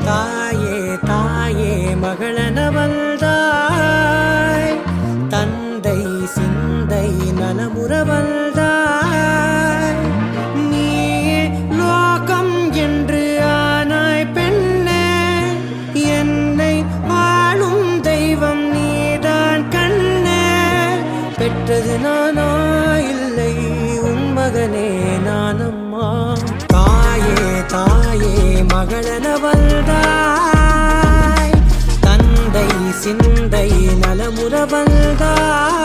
தாயே தாயே மகளென வந்தாய், தந்தை சிந்தை நலமுற வந்தாய். நீயே லோகம் என்று ஆனாய் பெண்ணே, என்னை ஆளும் தெய்வம் நீதான் கண்ணே. பெற்றது நானா இல்லை உன் மகனே நானம்மா. தாயே தாயே மகளென வந்தாய், தந்தை சிந்தை நலமுற வந்தாய்.